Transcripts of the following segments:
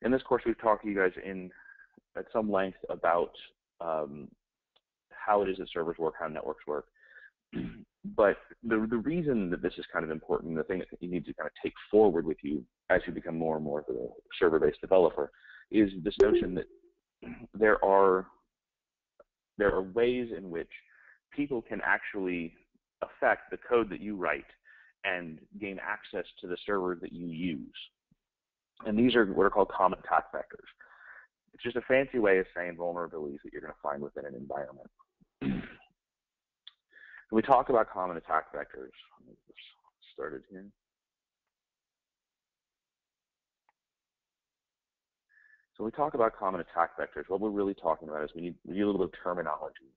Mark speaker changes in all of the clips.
Speaker 1: In this course, we've talked to you guys at some length about how it is that servers work, how networks work. But the reason that this is kind of important, the thing that you need to kind of take forward with you as you become more and more of a server-based developer, is this notion that there are ways in which people can actually affect the code that you write and gain access to the server that you use. And these are what are called common attack vectors. It's just a fancy way of saying vulnerabilities that you're going to find within an environment. When we talk about common attack vectors, let me get started here. So when we talk about common attack vectors, what we're really talking about is we need a little bit of terminology.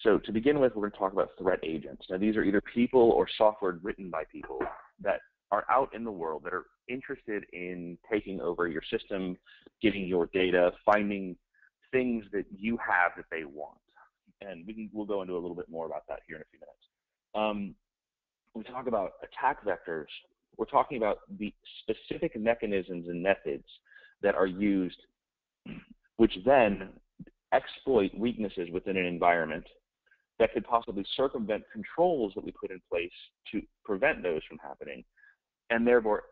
Speaker 1: So to begin with, we're going to talk about threat agents. Now, these are either people or software written by people that are out in the world that are interested in taking over your system, getting your data, finding things that you have that they want. And we'll go into a little bit more about that here in a few minutes. When we talk about attack vectors, we're talking about the specific mechanisms and methods that are used, which then exploit weaknesses within an environment that could possibly circumvent controls that we put in place to prevent those from happening, and therefore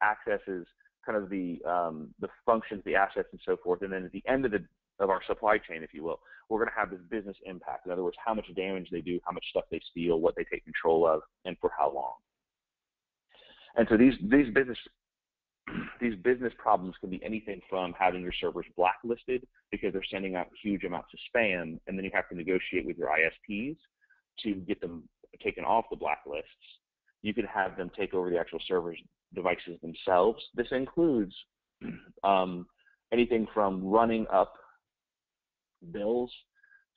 Speaker 1: accesses kind of the functions, the assets, and so forth. And then at the end of our supply chain, if you will, we're going to have this business impact. In other words, how much damage they do, how much stuff they steal, what they take control of, and for how long. And so these business problems can be anything from having your servers blacklisted because they're sending out huge amounts of spam, and then you have to negotiate with your ISPs to get them taken off the blacklists. You can have them take over the actual servers' devices themselves. This includes anything from running up bills.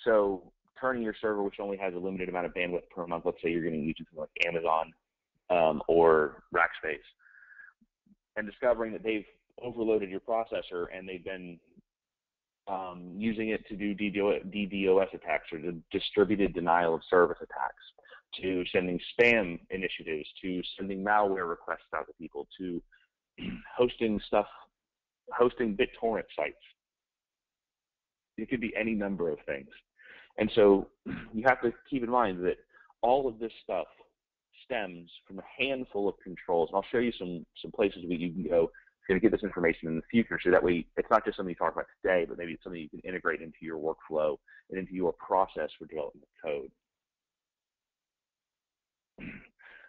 Speaker 1: So turning your server, which only has a limited amount of bandwidth per month, let's say you're going to use something like Amazon or Rackspace, and discovering that they've overloaded your processor and they've been using it to do DDoS attacks, or the distributed denial of service attacks, to sending spam initiatives, to sending malware requests out to people, to hosting BitTorrent sites. It could be any number of things. And so you have to keep in mind that all of this stuff stems from a handful of controls. And I'll show you some places where you can go to get this information in the future, so that way it's not just something you talk about today, but maybe it's something you can integrate into your workflow and into your process for developing the code.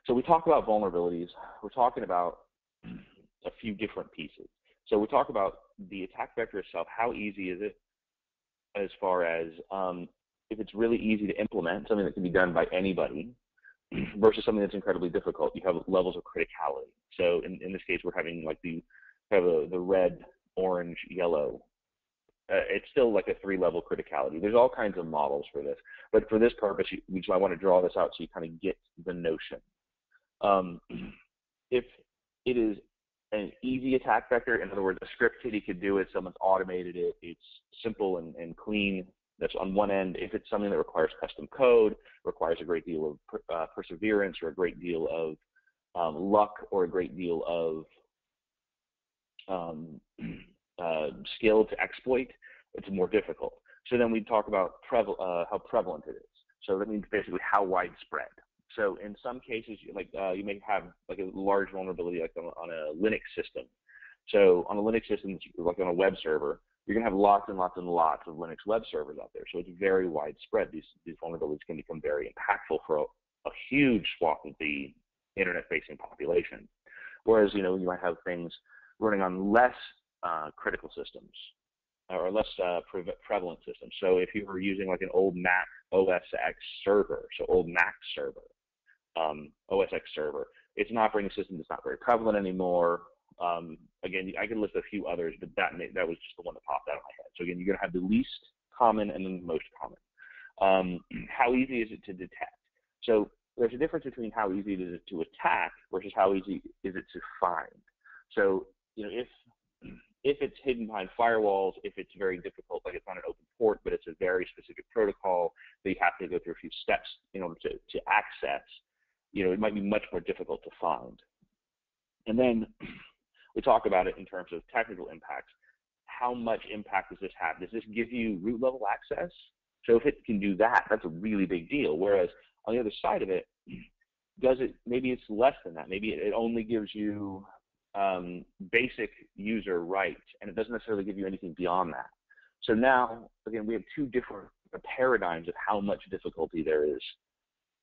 Speaker 1: So we talk about vulnerabilities. We're talking about a few different pieces. So we talk about the attack vector itself. How easy is it, as far as if it's really easy to implement, something that can be done by anybody, versus something that's incredibly difficult. You have levels of criticality. So in this case, we're having like the red, orange, yellow. It's still like a 3-level criticality. There's all kinds of models for this, but for this purpose, I want to draw this out so you kind of get the notion. If it is an easy attack vector, in other words, a script kiddie could do it, someone's automated it, it's simple and clean, that's on one end. If it's something that requires custom code, requires a great deal of perseverance, or a great deal of luck, or a great deal of skill to exploit, it's more difficult. So then we talk about how prevalent it is. So that means basically how widespread. So in some cases, like you may have like a large vulnerability, like on a Linux system. So on a Linux system, like on a web server, you're going to have lots and lots and lots of Linux web servers out there. So it's very widespread. These vulnerabilities can become very impactful for a huge swath of the internet-facing population. Whereas, you might have things running on less critical systems, or less prevalent systems. So if you were using like an old Mac OS X server, so old Mac server, OS X server, it's an operating system that's not very prevalent anymore. Again, I can list a few others, but that was just the one that popped out of my head. So again, you're going to have the least common and then the most common. How easy is it to detect? So there's a difference between how easy it is to attack versus how easy is it to find. So if it's hidden behind firewalls, if it's very difficult, like it's not an open port, but it's a very specific protocol that you have to go through a few steps in order to access, it might be much more difficult to find. And then we talk about it in terms of technical impacts. How much impact does this have? Does this give you root level access? So if it can do that, that's a really big deal. Whereas on the other side of it, maybe it's less than that. Maybe it only gives you basic user rights, and it doesn't necessarily give you anything beyond that. So now, again, we have two different paradigms of how much difficulty there is,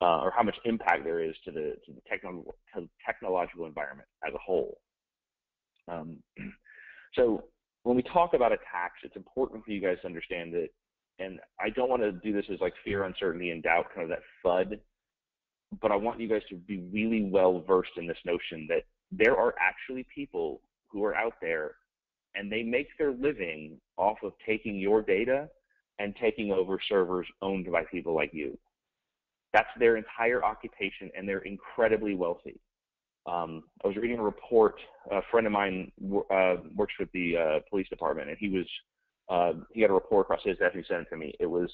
Speaker 1: or how much impact there is to the technological environment as a whole. So when we talk about attacks, it's important for you guys to understand that, and I don't want to do this as like fear, uncertainty, and doubt, kind of that FUD, but I want you guys to be really well versed in this notion that there are actually people who are out there and they make their living off of taking your data and taking over servers owned by people like you. That's their entire occupation, and they're incredibly wealthy. I was reading a report. A friend of mine works with the police department, and he had a report across his desk and he sent it to me. It was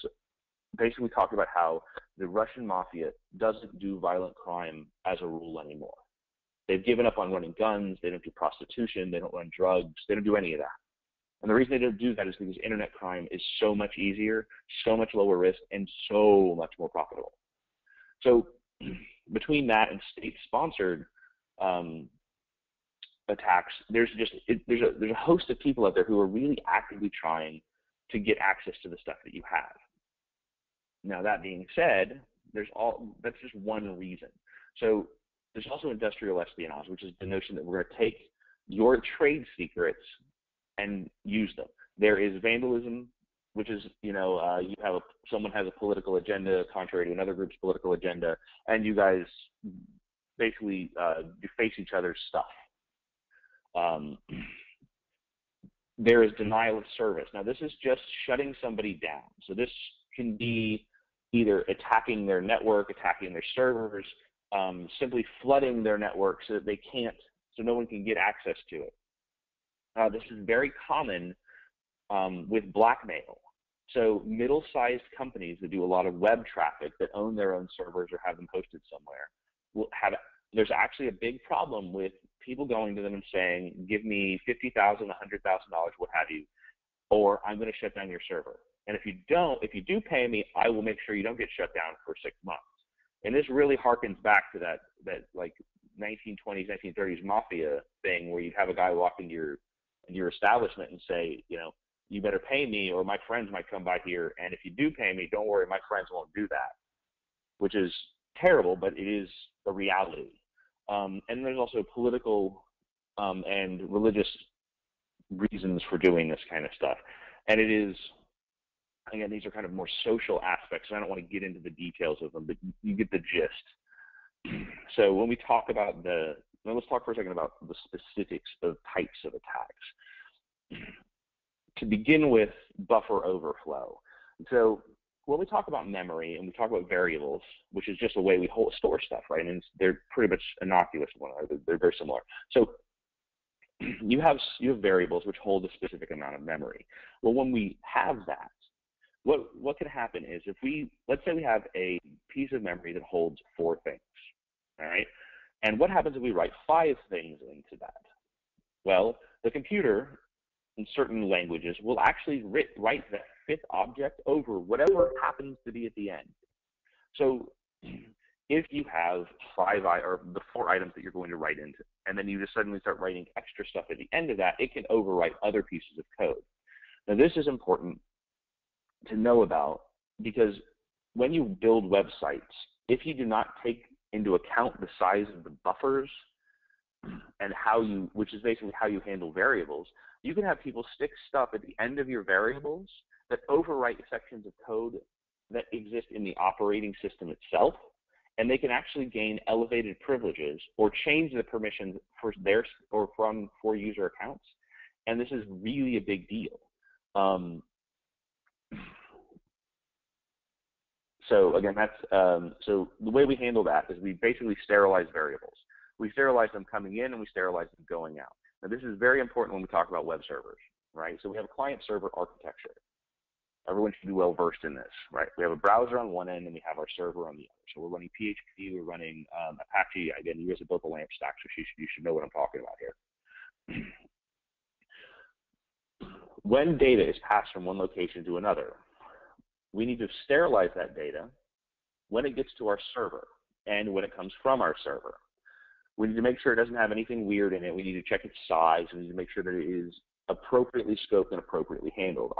Speaker 1: basically talking about how the Russian mafia doesn't do violent crime as a rule anymore. They've given up on running guns. They don't do prostitution. They don't run drugs. They don't do any of that. And the reason they don't do that is because internet crime is so much easier, so much lower risk, and so much more profitable. So between that and state-sponsored attacks, there's a host of people out there who are really actively trying to get access to the stuff that you have. Now, that being said, that's just one reason. So there's also industrial espionage, which is the notion that we're going to take your trade secrets and use them. There is vandalism, which is, someone has a political agenda contrary to another group's political agenda, and you guys basically deface each other's stuff. There is denial of service. Now, this is just shutting somebody down. So this can be either attacking their network, attacking their servers, simply flooding their network so that so no one can get access to it. This is very common with blackmail. So middle-sized companies that do a lot of web traffic that own their own servers or have them hosted somewhere there's actually a big problem with people going to them and saying, give me $50,000, $100,000, what have you, or I'm going to shut down your server. And if you do pay me, I will make sure you don't get shut down for 6 months. And this really harkens back to that like 1920s, 1930s mafia thing where you have a guy walk into your establishment and say, you better pay me or my friends might come by here. And if you do pay me, don't worry, my friends won't do that, which is terrible, but it is a reality. And there's also political and religious reasons for doing this kind of stuff. And it is, again, these are kind of more social aspects, and I don't want to get into the details of them, but you get the gist. So when we talk about let's talk for a second about the specifics of types of attacks. To begin with, buffer overflow. So when we talk about memory and we talk about variables, which is just a way we store stuff, right? And they're pretty much innocuous to one another. They're very similar. So you have variables which hold a specific amount of memory. Well, when we have that, what can happen is let's say we have a piece of memory that holds 4 things, all right? And what happens if we write 5 things into that? Well, the computer in certain languages will actually write that 5th object over whatever happens to be at the end. So if you have 4 items that you're going to write into, and then you just suddenly start writing extra stuff at the end of that, it can overwrite other pieces of code. Now, this is important to know about because when you build websites, if you do not take into account the size of the buffers and which is basically how you handle variables, you can have people stick stuff at the end of your variables that overwrite sections of code that exist in the operating system itself, and they can actually gain elevated privileges or change the permissions for user accounts. And this is really a big deal. So again, so the way we handle that is we basically sterilize variables. We sterilize them coming in and we sterilize them going out. Now, this is very important when we talk about web servers, right? So we have a client-server architecture. Everyone should be well versed in this, right? We have a browser on one end and we have our server on the other. So we're running PHP, we're running Apache. Again, you guys have built a LAMP stack, so you should know what I'm talking about here. When data is passed from one location to another, we need to sterilize that data when it gets to our server and when it comes from our server. We need to make sure it doesn't have anything weird in it. We need to check its size. We need to make sure that it is appropriately scoped and appropriately handled.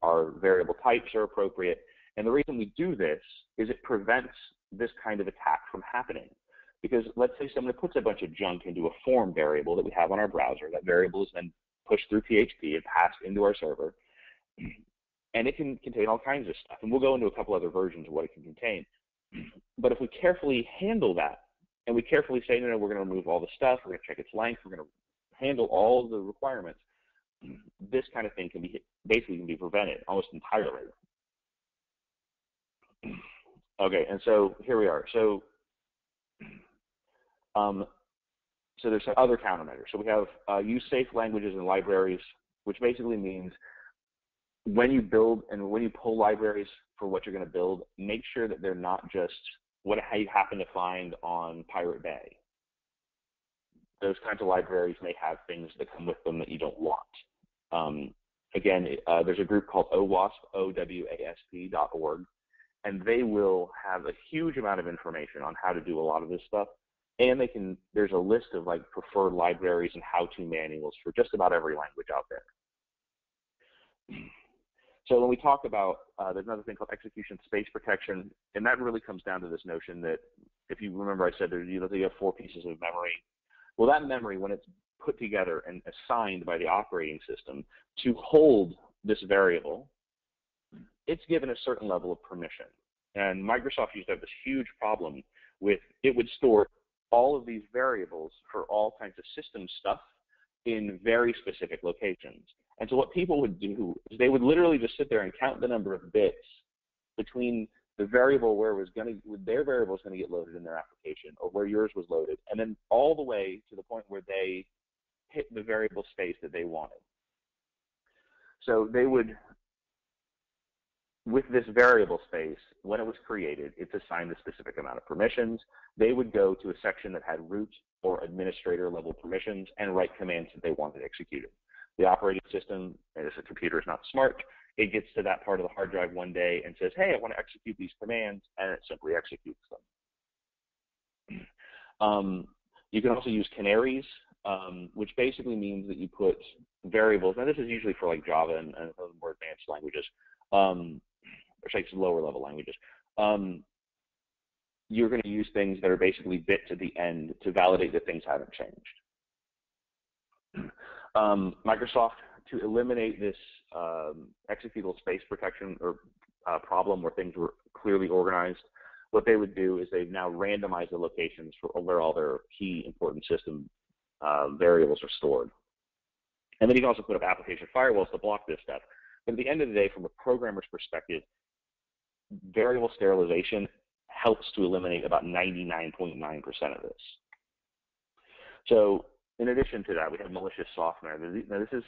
Speaker 1: Our variable types are appropriate. And the reason we do this is it prevents this kind of attack from happening. Because let's say someone puts a bunch of junk into a form variable that we have on our browser. That variable is then pushed through PHP and passed into our server. And it can contain all kinds of stuff. And we'll go into a couple other versions of what it can contain. But if we carefully handle that, and we carefully say, no, we're going to remove all the stuff, we're going to check its length, we're going to handle all the requirements, this kind of thing can be basically can be prevented almost entirely. Okay, and so here we are. So there's some other countermeasures. So we have use safe languages and libraries, which basically means when you build and when you pull libraries for what you're going to build, make sure that they're not just how you happen to find on Pirate Bay. Those kinds of libraries may have things that come with them that you don't want. Again, there's a group called OWASP, OWASP.org, and they will have a huge amount of information on how to do a lot of this stuff. And there's a list of like preferred libraries and how-to manuals for just about every language out there. So when we talk about, there's another thing called execution space protection, and that really comes down to this notion that, if you remember I said you have 4 pieces of memory. Well, that memory, when it's put together and assigned by the operating system to hold this variable, it's given a certain level of permission. And Microsoft used to have this huge problem with, it would store all of these variables for all kinds of system stuff in very specific locations. And so what people would do is they would literally just sit there and count the number of bits between the variable where their variable was going to get loaded in their application, or where yours was loaded, and then all the way to the point where they hit the variable space that they wanted. So they would, with this variable space, when it was created, it's assigned a specific amount of permissions. They would go to a section that had root or administrator level permissions and write commands that they wanted executed. The operating system, as a computer is not smart, it gets to that part of the hard drive one day and says, hey, I want to execute these commands, and it simply executes them. You can also use canaries, which basically means that you put variables, and this is usually for like Java and more advanced languages, or say lower level languages. You're going to use things that are basically bits at the end to validate that things haven't changed. Microsoft, to eliminate this executable space protection or problem where things were clearly organized, what they would do is they've now randomized the locations for where all their key important system variables are stored. And then you can also put up application firewalls to block this stuff. But at the end of the day, from a programmer's perspective, variable sterilization helps to eliminate about 99.9% of this. So in addition to that, we have malicious software. Now this is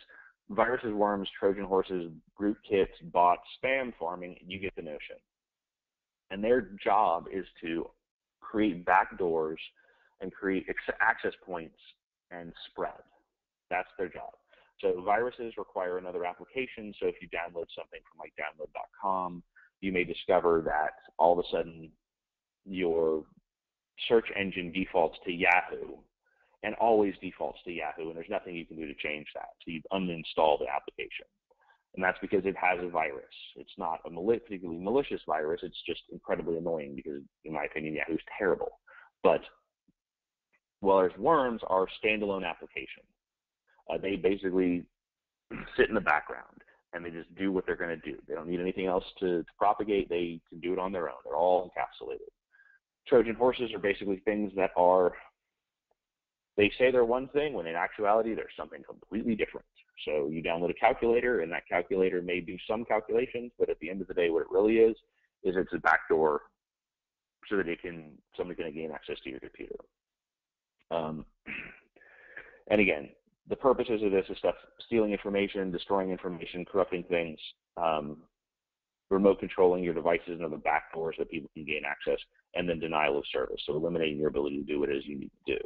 Speaker 1: viruses, worms, Trojan horses, rootkits, bots, spam farming. You get the notion. And their job is to create backdoors and create access points and spread. That's their job. So viruses require another application. So if you download something from like download.com, you may discover that all of a sudden your search engine defaults to Yahoo and always defaults to Yahoo, and there's nothing you can do to change that. So you uninstall the application. And that's because it has a virus. It's not a particularly malicious virus. It's just incredibly annoying because, in my opinion, Yahoo's terrible. But whereas worms are standalone applications. They basically sit in the background, and they just do what they're going to do. They don't need anything else to propagate. They can do it on their own. They're all encapsulated. Trojan horses are basically things that are, they say they're one thing, when in actuality, they're something completely different. So you download a calculator, and that calculator may do some calculations, but at the end of the day, what it really is it's a backdoor so that somebody can gain access to your computer. And again, the purposes of this is stuff, stealing information, destroying information, corrupting things, remote controlling your devices and other backdoors that people can gain access, and then denial of service, so eliminating your ability to do what it is you need to do.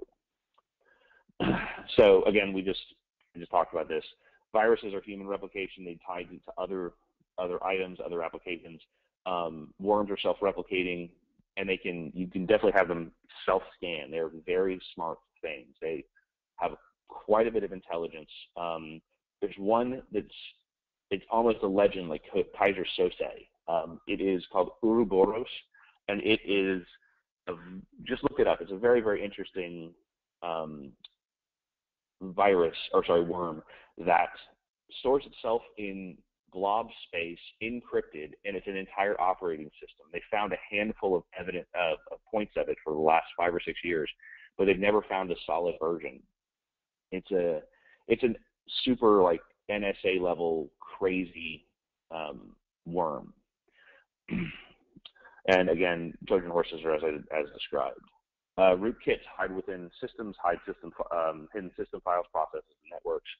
Speaker 1: So again, we just I just talked about this. Viruses are human replication. They tie to other items, other applications. Worms are self-replicating, and you can definitely have them self-scan. They're very smart things. They have quite a bit of intelligence. There's one it's almost a legend, like Kaiser Sose. It is called Ouroboros, and it is just look it up. It's a very, very interesting worm that stores itself in blob space, encrypted, and it's an entire operating system. They found a handful of points of it for the last 5 or 6 years, but they've never found a solid version. It's a super like NSA level crazy worm. And again, Trojan horses are as described. Rootkits hide within systems, hidden system files, processes, and networks.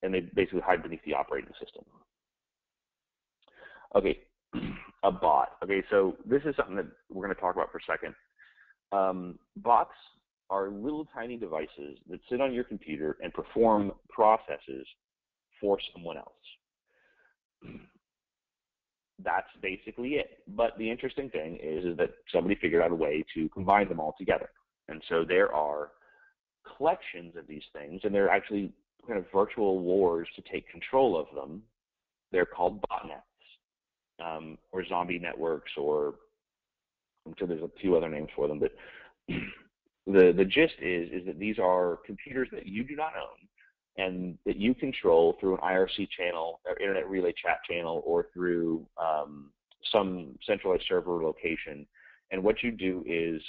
Speaker 1: And they basically hide beneath the operating system. Okay, a bot. Okay, so this is something that we're going to talk about for a second. Bots are little tiny devices that sit on your computer and perform processes for someone else. That's basically it. But the interesting thing is that somebody figured out a way to combine them all together. And so there are collections of these things, and they're actually kind of virtual wars to take control of them. They're called botnets, or zombie networks, or I'm sure there's a few other names for them. But the gist is that these are computers that you do not own, and that you control through an IRC channel, or internet relay chat channel, or through some centralized server location. And what you do is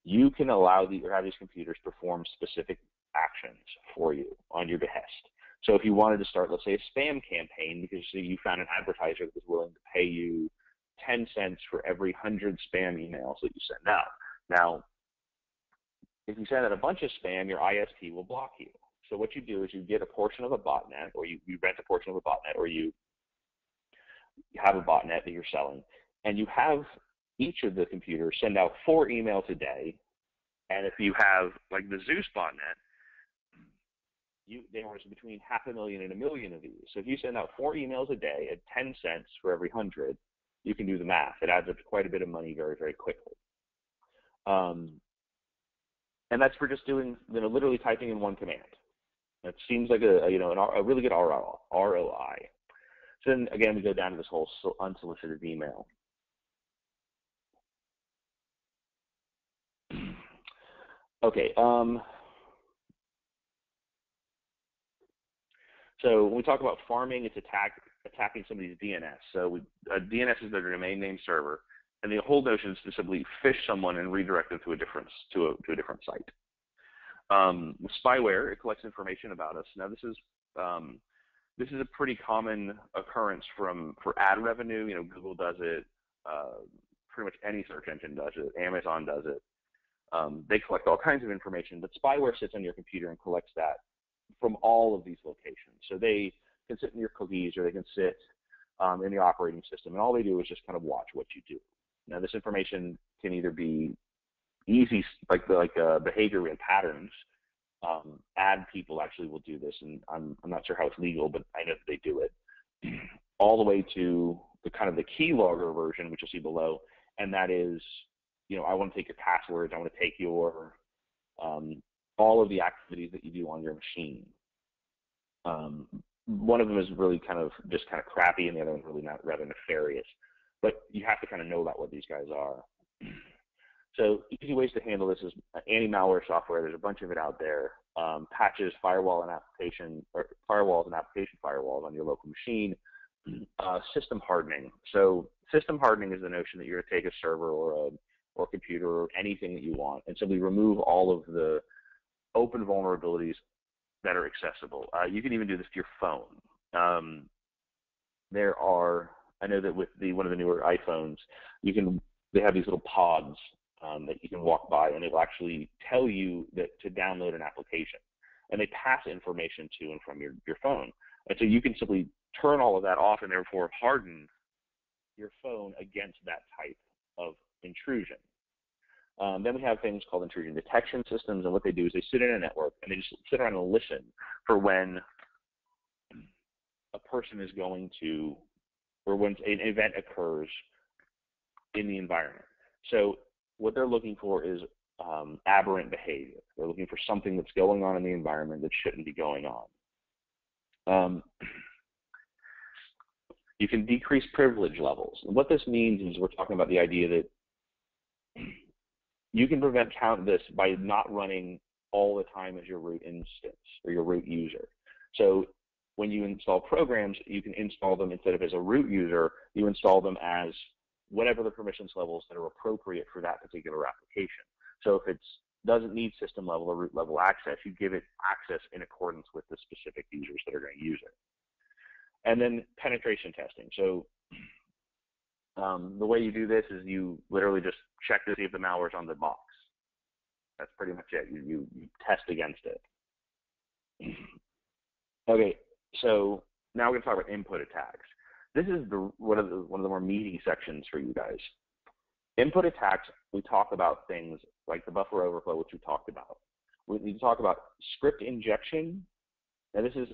Speaker 1: you can allow have these computers perform specific actions for you on your behest. So if you wanted to start, let's say, a spam campaign because you found an advertiser that was willing to pay you 10 cents for every 100 spam emails that you send out. Now, if you send out a bunch of spam, your ISP will block you. So what you do is you get a portion of a botnet, or you rent a portion of a botnet, or you have a botnet that you're selling, and you have each of the computers send out 4 emails a day. And if you have, like the Zeus botnet, there was between 500,000 and 1 million of these. So if you send out 4 emails a day at 10 cents for every 100, you can do the math. It adds up to quite a bit of money very, very quickly. And that's for just doing, literally typing in one command. That seems like a really good ROI. So then again, we go down to this whole unsolicited email. Okay. So when we talk about farming, it's attacking somebody's DNS. So DNS is their domain name server, and the whole notion is to simply phish someone and redirect them to a different site. With spyware, it collects information about us. Now this is a pretty common occurrence for ad revenue. Google does it. Pretty much any search engine does it. Amazon does it. They collect all kinds of information, but spyware sits on your computer and collects that from all of these locations. So they can sit in your cookies, or they can sit in the operating system, and all they do is just kind of watch what you do. Now, this information can either be easy, like behavior and patterns. Ad people actually will do this, and I'm not sure how it's legal, but I know that they do it. All the way to the kind of the keylogger version, which you'll see below, and that is, I want to take your passwords, I want to take your all of the activities that you do on your machine. One of them is really kind of crappy, and the other one's really not rather nefarious. But you have to kind of know about what these guys are. So easy ways to handle this is anti-malware software. There's a bunch of it out there. Patches, firewalls and application firewalls on your local machine. System hardening. So system hardening is the notion that you're going to take a server or computer or anything that you want and simply remove all of the open vulnerabilities that are accessible. You can even do this to your phone. I know that with one of the newer iPhones, they have these little pods that you can walk by, and it will actually tell you to download an application, and they pass information to and from your phone. And so you can simply turn all of that off and therefore harden your phone against that type of intrusion. Then we have things called intrusion detection systems, and what they do is they sit in a network and they just sit around and listen for when a person is going to, or when an event occurs in the environment. So what they're looking for is aberrant behavior. They're looking for something that's going on in the environment that shouldn't be going on. You can decrease privilege levels. And what this means is we're talking about the idea that you can prevent this by not running all the time as your root instance or your root user. So when you install programs, you can install them instead of as a root user, you install them as whatever the permissions levels that are appropriate for that particular application. So if it doesn't need system level or root level access, you give it access in accordance with the specific users that are going to use it. And then penetration testing. So the way you do this is you literally just check to see if the malware is on the box. That's pretty much it. You test against it. Okay, so now we're going to talk about input attacks. This is one of the more meaty sections for you guys. Input attacks, we talk about things like the buffer overflow, which we talked about. We need to talk about script injection. Now this is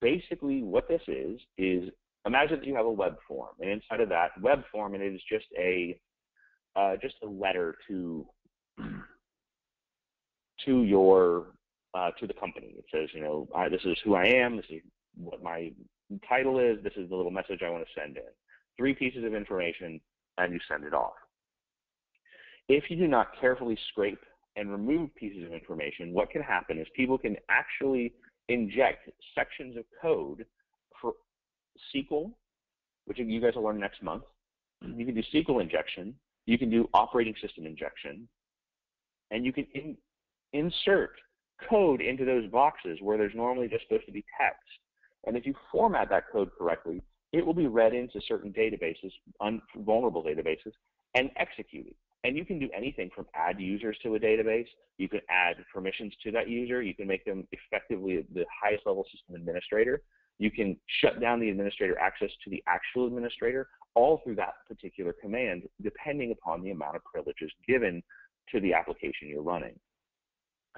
Speaker 1: basically what this is imagine that you have a web form, and inside of that web form, and it is just a letter to the company. It says, you know, this is who I am, this is what my title is, this is the little message I want to send in. 3 pieces of information, and you send it off. If you do not carefully scrape and remove pieces of information, what can happen is people can actually inject sections of code for SQL, which you guys will learn next month. You can do SQL injection, you can do operating system injection, and you can insert code into those boxes where there's normally just supposed to be text. And if you format that code correctly, it will be read into certain databases, vulnerable databases, and executed. And you can do anything from add users to a database, you can add permissions to that user, you can make them effectively the highest level system administrator, you can shut down the administrator access to the actual administrator, all through that particular command, depending upon the amount of privileges given to the application you're running.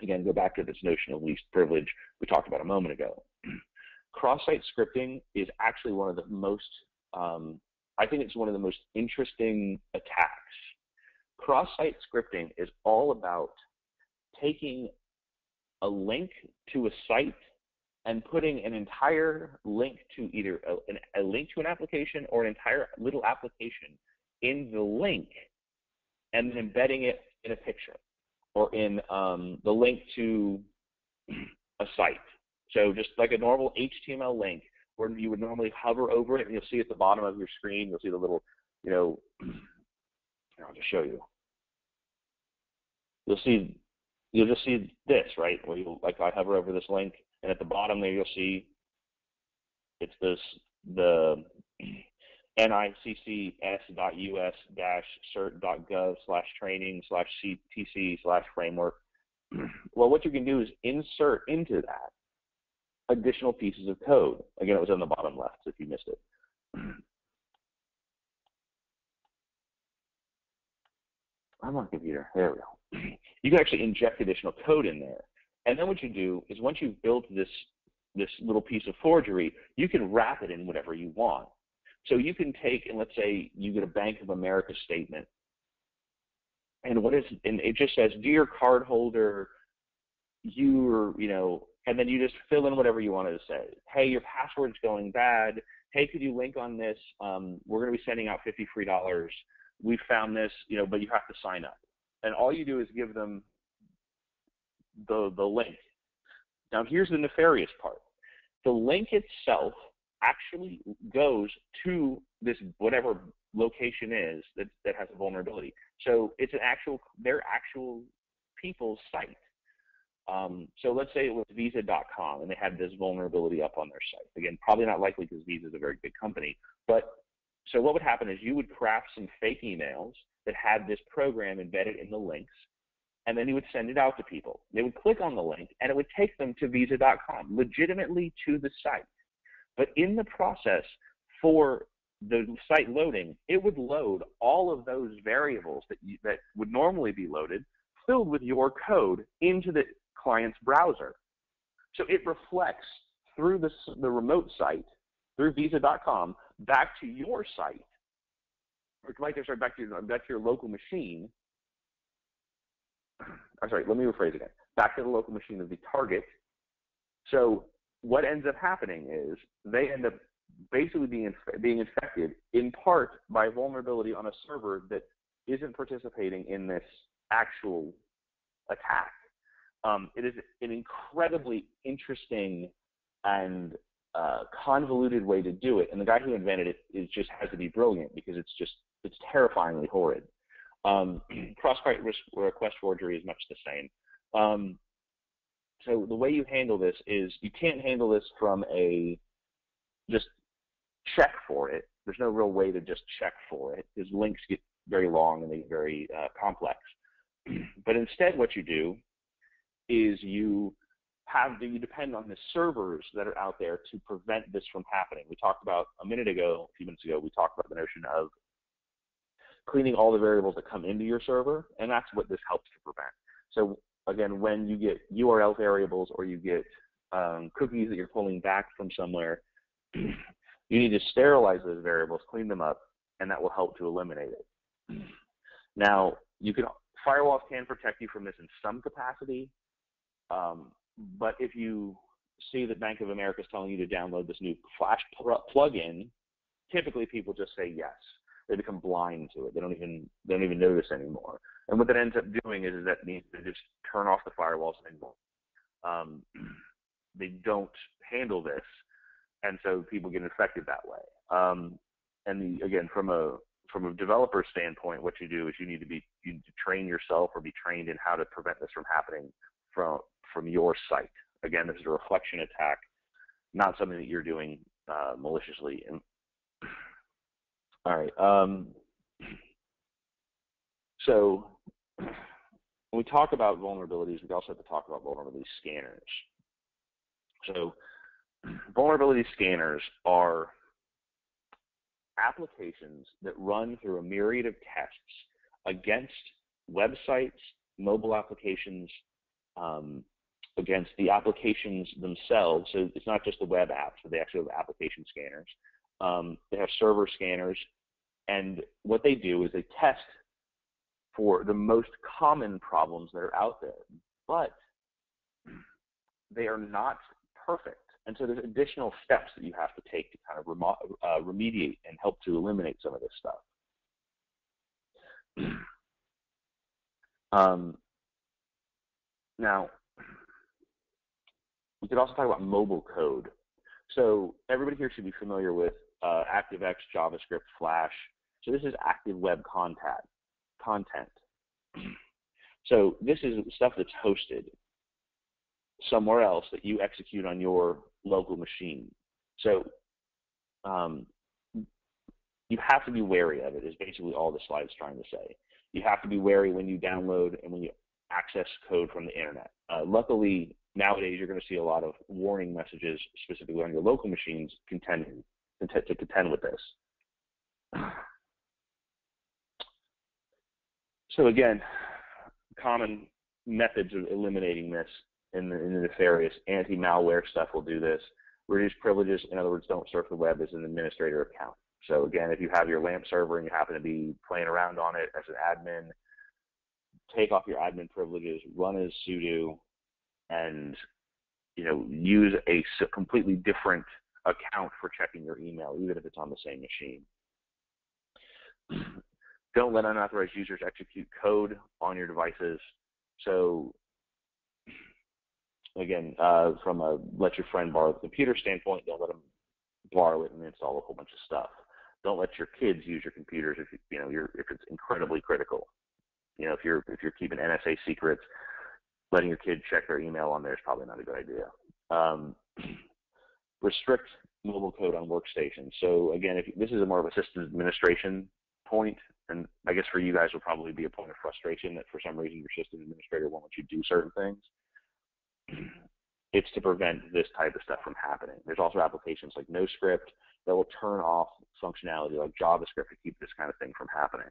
Speaker 1: Again, go back to this notion of least privilege we talked about a moment ago. Cross-site scripting is actually one of the most, I think it's one of the most interesting attacks. Cross-site scripting is all about taking a link to a site and putting an entire link to either a link to an application or an entire little application in the link and then embedding it in a picture or in the link to a site. So just like a normal HTML link where you would normally hover over it and you'll see at the bottom of your screen, you'll see the little, you know, I'll just show you. You'll just see this, right? Where you, like I hover over this link, and at the bottom there you'll see it's the niccs.us-cert.gov/training/ctc/framework. Well, what you can do is insert into that additional pieces of code. Again, it was on the bottom left, so if you missed it. I'm on a computer. There we go. You can actually inject additional code in there. And then what you do is once you've built this little piece of forgery, you can wrap it in whatever you want. So you can take, and let's say you get a Bank of America statement, and it just says, dear cardholder, and then you just fill in whatever you wanted to say. Hey, your password's going bad. Hey, could you link on this? We're going to be sending out $50 free. We found this, but you have to sign up. And all you do is give them the link. Now, here's the nefarious part. The link itself actually goes to this whatever location is that has a vulnerability. So it's their actual people's site. So let's say it was Visa.com and they had this vulnerability up on their site. Again, probably not likely because Visa is a very big company. But so what would happen is you would craft some fake emails that had this program embedded in the links, and then you would send it out to people. They would click on the link, and it would take them to Visa.com, legitimately to the site. But in the process, for the site loading, it would load all of those variables that would normally be loaded, filled with your code, into the client's browser. So it reflects through the remote site, through visa.com, back to your site, or back to your local machine. I'm sorry, let me rephrase again. Back to the local machine of the target. So what ends up happening is they end up basically being infected in part by vulnerability on a server that isn't participating in this actual attack. It is an incredibly interesting and convoluted way to do it, and the guy who invented it just has to be brilliant, because it's terrifyingly horrid. Cross-site request forgery is much the same. So the way you handle this is you can't handle this from a just check for it. There's no real way to just check for it, because links get very long and they get very complex. But instead what you do is you depend on the servers that are out there to prevent this from happening. We talked about a few minutes ago, we talked about the notion of cleaning all the variables that come into your server, and that's what this helps to prevent. So again, when you get URL variables or you get cookies that you're pulling back from somewhere, you need to sterilize those variables, clean them up, and that will help to eliminate it. Now, firewalls can protect you from this in some capacity, but if you see that Bank of America is telling you to download this new Flash plugin, typically people just say yes. They become blind to it. They don't even notice anymore. And what that ends up doing is that means they just turn off the firewalls anymore. They don't handle this, and so people get infected that way. Again, from a developer standpoint, what you do is you need to train yourself or be trained in how to prevent this from happening from your site. Again, this is a reflection attack, not something that you're doing maliciously. All right. So when we talk about vulnerabilities, we also have to talk about vulnerability scanners. So vulnerability scanners are applications that run through a myriad of tests against websites, mobile applications, against the applications themselves. So it's not just the web apps, but they actually have application scanners. They have server scanners, and what they do is they test for the most common problems that are out there, but they are not perfect. And so there's additional steps that you have to take to kind of remediate and help to eliminate some of this stuff. Now, we could also talk about mobile code. So everybody here should be familiar with ActiveX, JavaScript, Flash. So this is active web content. So this is stuff that's hosted somewhere else that you execute on your local machine. So you have to be wary of it, is basically all the slide's trying to say. You have to be wary when you download and when you access code from the internet. Luckily, nowadays you're going to see a lot of warning messages, specifically on your local machines, to contend with this. So again, common methods of eliminating this in the nefarious anti-malware stuff will do this. Reduce privileges, in other words, don't surf the web as an administrator account. So again, if you have your LAMP server and you happen to be playing around on it as an admin, take off your admin privileges, run as sudo, and use a completely different account for checking your email, even if it's on the same machine. Don't let unauthorized users execute code on your devices. So again, from a let your friend borrow the computer standpoint, don't let them borrow it and install a whole bunch of stuff. Don't let your kids use your computers if if it's incredibly critical. If you're keeping NSA secrets, letting your kid check their email on there is probably not a good idea. Restrict mobile code on workstations. So again, if this is a more of a system administration point, and I guess for you guys will probably be a point of frustration that for some reason your system administrator won't let you do certain things. It's to prevent this type of stuff from happening. There's also applications like NoScript. that will turn off functionality like JavaScript to keep this kind of thing from happening.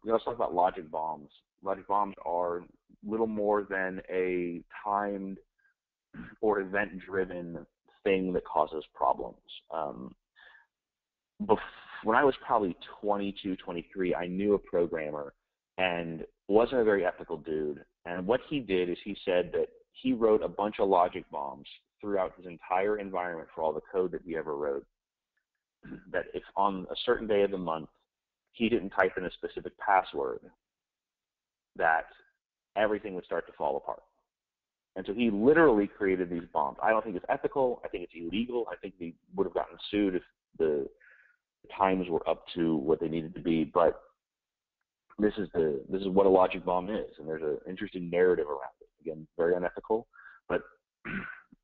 Speaker 1: Let's talk about logic bombs. Logic bombs are little more than a timed or event-driven thing that causes problems. When I was probably 22, 23, I knew a programmer and wasn't a very ethical dude. And what he did is he said that he wrote a bunch of logic bombs throughout his entire environment for all the code that he ever wrote, that if on a certain day of the month he didn't type in a specific password, that everything would start to fall apart. And so he literally created these bombs. I don't think it's ethical. I think it's illegal. I think he would have gotten sued if the times were up to what they needed to be. But this is what a logic bomb is, and there's an interesting narrative around it. Again, very unethical, but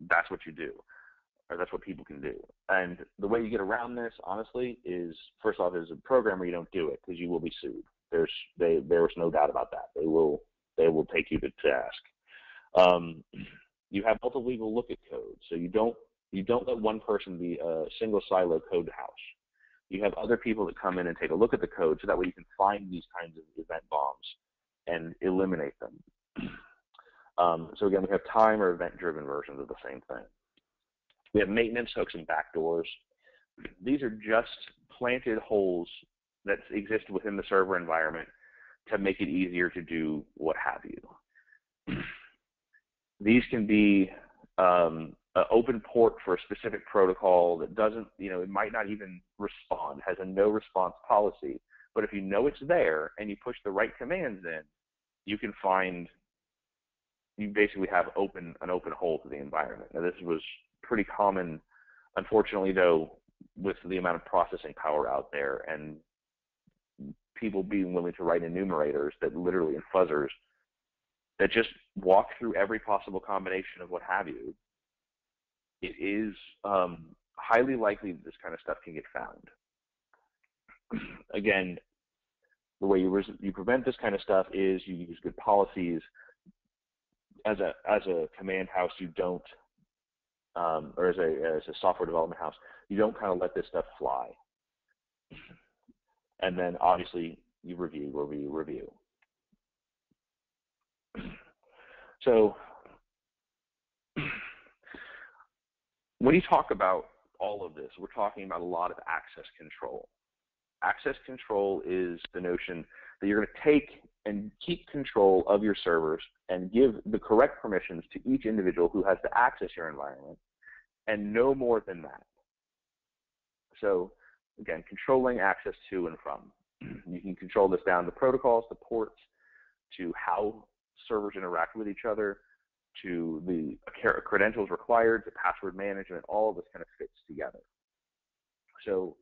Speaker 1: that's what you do, or that's what people can do. And the way you get around this, honestly, is first off, as a programmer, you don't do it because you will be sued. There's no doubt about that. They will take you to task. You have multiple people look at code, so you don't let one person be a single silo code house. You have other people that come in and take a look at the code, so that way you can find these kinds of event bombs and eliminate them. So again, we have time or event-driven versions of the same thing. We have maintenance hooks and backdoors. These are just planted holes that exist within the server environment to make it easier to do what have you. These can be an open port for a specific protocol that doesn't, it might not even respond, has a no response policy. But if you know it's there and you push the right commands in, you basically have an open hole to the environment. Now, this was pretty common, unfortunately, though, with the amount of processing power out there and people being willing to write enumerators that literally, and fuzzers, that just walk through every possible combination of what have you. It is highly likely that this kind of stuff can get found. Again, the way you prevent this kind of stuff is you use good policies. As a command house, you don't, or as a software development house, you don't kind of let this stuff fly. And then obviously you review. So when you talk about all of this, we're talking about a lot of access control. Access control is the notion that you're going to take and keep control of your servers and give the correct permissions to each individual who has to access your environment, and no more than that. So again, controlling access to and from. You can control this down to protocols, to ports, to how servers interact with each other, to the credentials required, to password management. All of this kind of fits together. So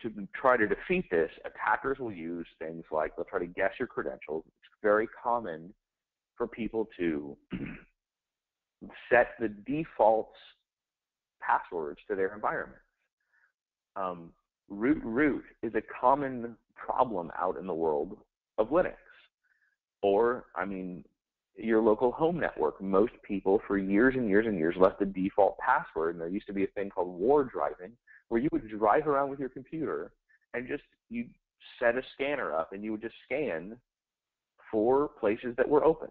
Speaker 1: to try to defeat this, attackers will use things like, they'll try to guess your credentials. It's very common for people to set the default passwords to their environment. Root is a common problem out in the world of Linux. Or, your local home network. Most people for years and years and years left the default password, and there used to be a thing called war driving, where you would drive around with your computer and you'd set a scanner up and you would just scan for places that were open.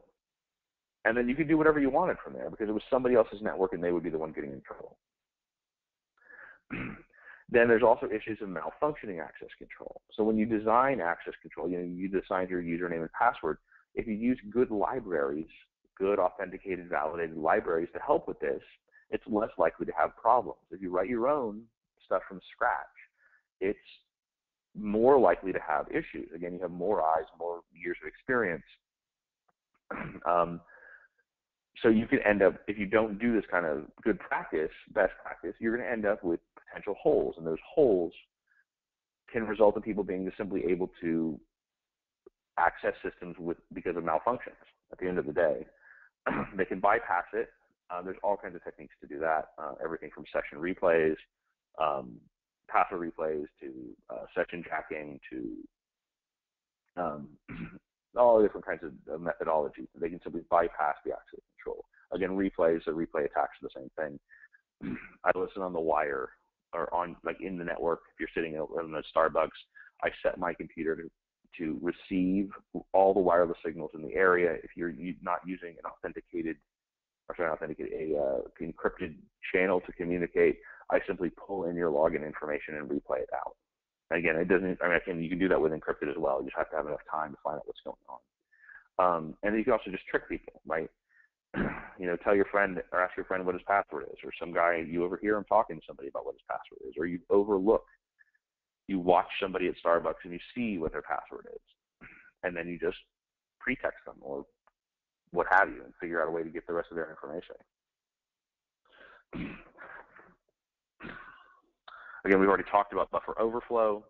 Speaker 1: And then you could do whatever you wanted from there because it was somebody else's network and they would be the one getting in trouble. Then there's also issues of malfunctioning access control. So when you design access control, you design your username and password. If you use good libraries, good authenticated, validated libraries to help with this, it's less likely to have problems. If you write your own stuff from scratch, it's more likely to have issues. Again, you have more eyes, more years of experience. So you can end up, if you don't do this kind of good practice, best practice, you're going to end up with potential holes. And those holes can result in people being just simply able to access systems because of malfunctions at the end of the day. They can bypass it. There's all kinds of techniques to do that, everything from session replays, password replays, to session jacking, to all different kinds of methodologies. They can simply bypass the access control. Again, replays, so replay attacks are the same thing. I listen on the wire or on like in the network. If you're sitting in a Starbucks, I set my computer to receive all the wireless signals in the area. If you're not using an encrypted channel to communicate, I simply pull in your login information and replay it out. Again, it doesn't. I mean, you can do that with encrypted as well. You just have to have enough time to find out what's going on. And then you can also just trick people, right? Tell your friend or ask your friend what his password is, or some guy you overhear him talking to somebody about what his password is, or you watch somebody at Starbucks and you see what their password is, and then you just pretext them or what have you and figure out a way to get the rest of their information. Again, we've already talked about buffer overflow.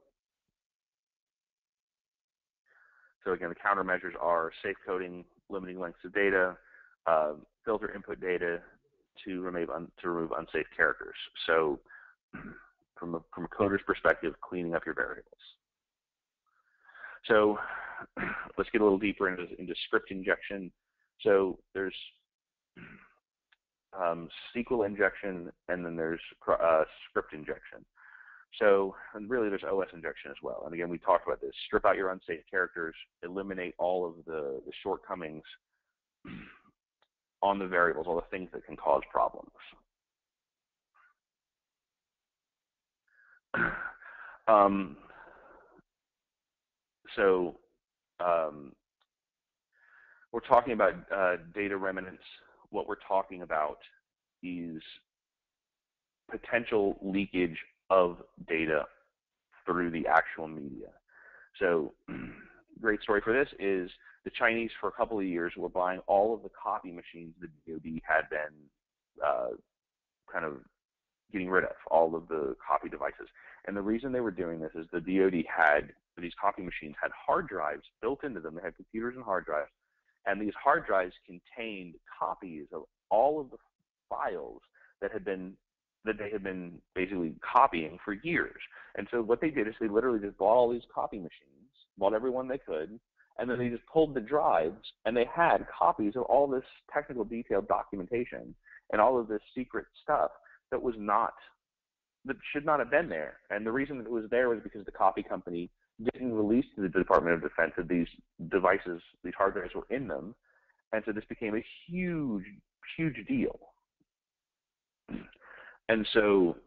Speaker 1: So again, the countermeasures are safe coding, limiting lengths of data, filter input data to remove unsafe characters. So from a coder's perspective, cleaning up your variables. So let's get a little deeper into script injection. So there's SQL injection, and then there's script injection. So, and really there's OS injection as well. And again, we talked about this. Strip out your unsafe characters, eliminate all of the shortcomings on the variables, all the things that can cause problems. We're talking about data remnants. What we're talking about is potential leakage of data through the actual media. So, great story for this is the Chinese for a couple of years were buying all of the copy machines the DoD had been kind of getting rid of, all of the copy devices. And the reason they were doing this is the DoD had, these copy machines had hard drives built into them. They had computers and hard drives. And these hard drives contained copies of all of the files that they had been basically copying for years. And so what they did is they literally just bought all these copy machines, bought every one they could, and then they just pulled the drives, and they had copies of all this technical detailed documentation and all of this secret stuff that should not have been there. And the reason it was there was because the copy company didn't release to the Department of Defense that these devices, these hard drives were in them. And so this became a huge, huge deal. And so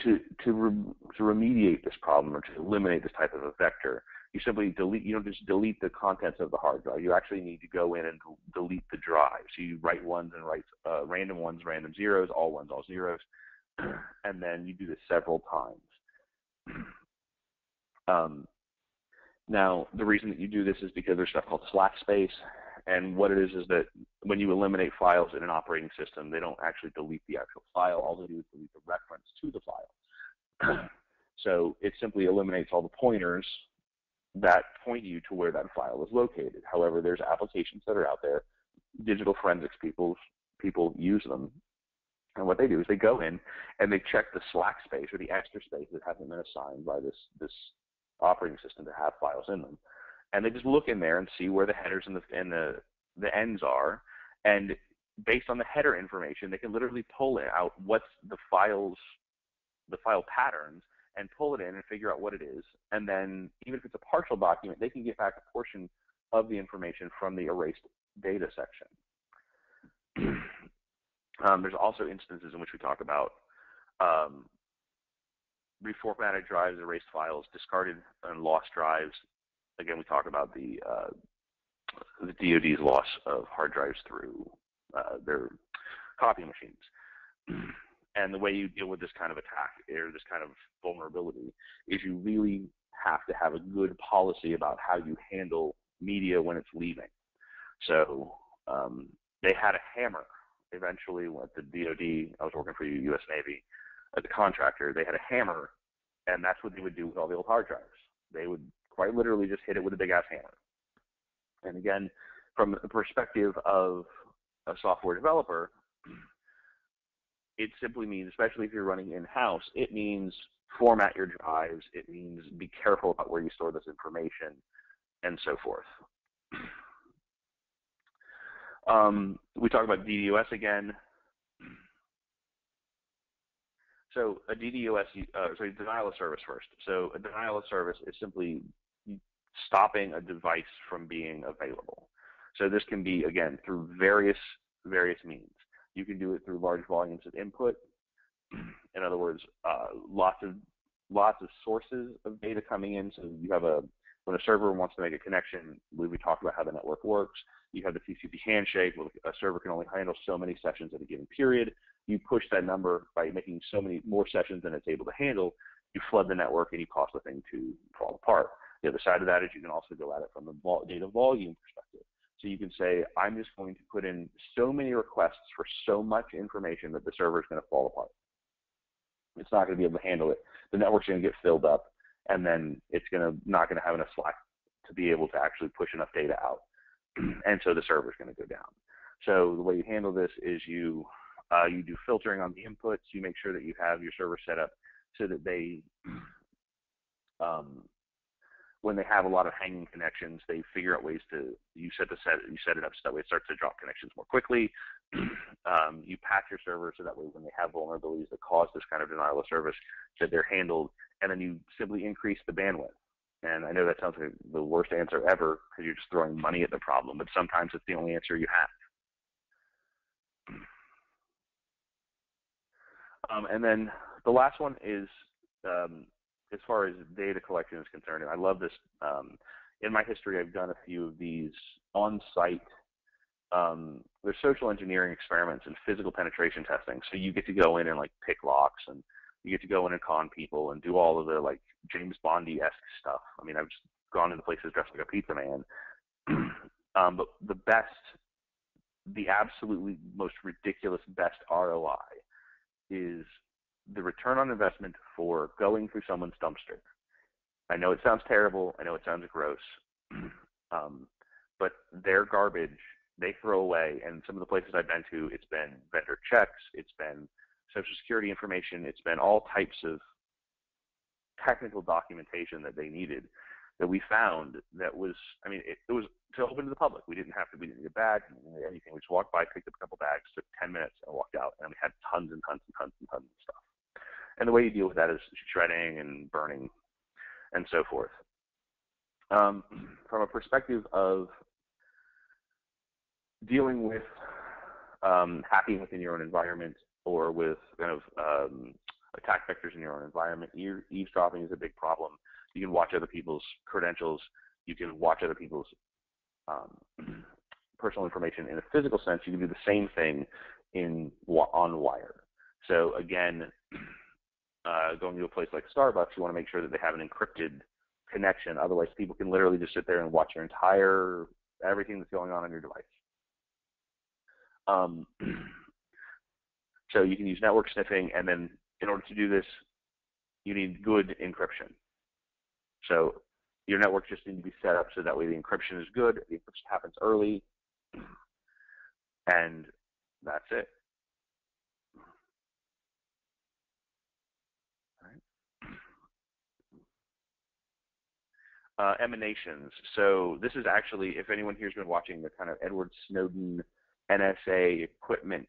Speaker 1: to remediate this problem or to eliminate this type of a vector, you simply delete, you don't just delete the contents of the hard drive. You actually need to go in and delete the drive. So you write ones and write random ones, random zeros, all ones, all zeros, and then you do this several times. Now, the reason that you do this is because there's stuff called slack space, and what it is that when you eliminate files in an operating system, they don't actually delete the actual file. All they do is delete the reference to the file. So it simply eliminates all the pointers that point you to where that file is located. However, there's applications that are out there, digital forensics people use them, and what they do is they go in and they check the slack space or the extra space that hasn't been assigned by this operating system to have files in them, and they just look in there and see where the headers and the ends are, and based on the header information, they can literally pull out what's the file patterns and pull it in and figure out what it is, and then even if it's a partial document, they can get back a portion of the information from the erased data section. There's also instances in which we talk about reformatted drives, erased files, discarded and lost drives. Again, we talk about the DoD's loss of hard drives through their copy machines. And the way you deal with this kind of attack or this kind of vulnerability is you really have to have a good policy about how you handle media when it's leaving. So they had a hammer eventually at the DoD. I was working for the U.S. Navy as a contractor. They had a hammer, and that's what they would do with all the old hard drives. They would quite literally just hit it with a big-ass hammer. And again, from the perspective of a software developer, it simply means, especially if you're running in-house, it means format your drives. It means be careful about where you store this information, and so forth. We talk about DDoS again. So a DDoS, denial of service first. So a denial of service is simply stopping a device from being available. So this can be, again, through various means. You can do it through large volumes of input. In other words, lots of sources of data coming in. So you have when a server wants to make a connection, we talked about how the network works. You have the TCP handshake. Where a server can only handle so many sessions at a given period. You push that number by making so many more sessions than it's able to handle. You flood the network and you cause the thing to fall apart. The other side of that is you can also go at it from the data volume perspective. So you can say, I'm just going to put in so many requests for so much information that the server is going to fall apart. It's not going to be able to handle it. The network's going to get filled up, and then it's not going to have enough slack to be able to actually push enough data out. And so the server's going to go down. So the way you handle this is you do filtering on the inputs. You make sure that you have your server set up so that they, when they have a lot of hanging connections, they figure out ways to you set it up so that way it starts to drop connections more quickly. You patch your server so that way when they have vulnerabilities that cause this kind of denial of service, that they're handled, and then you simply increase the bandwidth. And I know that sounds like the worst answer ever because you're just throwing money at the problem, but sometimes it's the only answer you have. And then the last one is, as far as data collection is concerned, and I love this. In my history, I've done a few of these on-site. There's social engineering experiments and physical penetration testing. So you get to go in and like pick locks, and you get to go in and con people and do all of the like James Bondy-esque stuff. I mean, I've just gone into places dressed like a pizza man. But the absolutely most ridiculous best ROI is the return on investment for going through someone's dumpster. I know it sounds terrible. I know it sounds gross. But their garbage they throw away, and some of the places I've been to, it's been vendor checks, it's been Social Security information, it's been all types of technical documentation that they needed that we found that was, I mean, it was to open to the public. We didn't need a bag, we didn't need anything. We just walked by, picked up a couple bags, took 10 minutes, and walked out, and we had tons and tons and tons and tons of stuff. And the way you deal with that is shredding and burning and so forth. From a perspective of dealing with hacking within your own environment or with kind of attack vectors in your own environment, eavesdropping is a big problem. You can watch other people's credentials. You can watch other people's personal information. In a physical sense, you can do the same thing on wire. So again, going to a place like Starbucks, you want to make sure that they have an encrypted connection. Otherwise, people can literally just sit there and watch your everything that's going on your device. So you can use network sniffing, and then in order to do this, you need good encryption. So your network just needs to be set up so that way the encryption is good, the encryption happens early, and that's it. Emanations. So this is actually, if anyone here has been watching the kind of Edward Snowden NSA equipment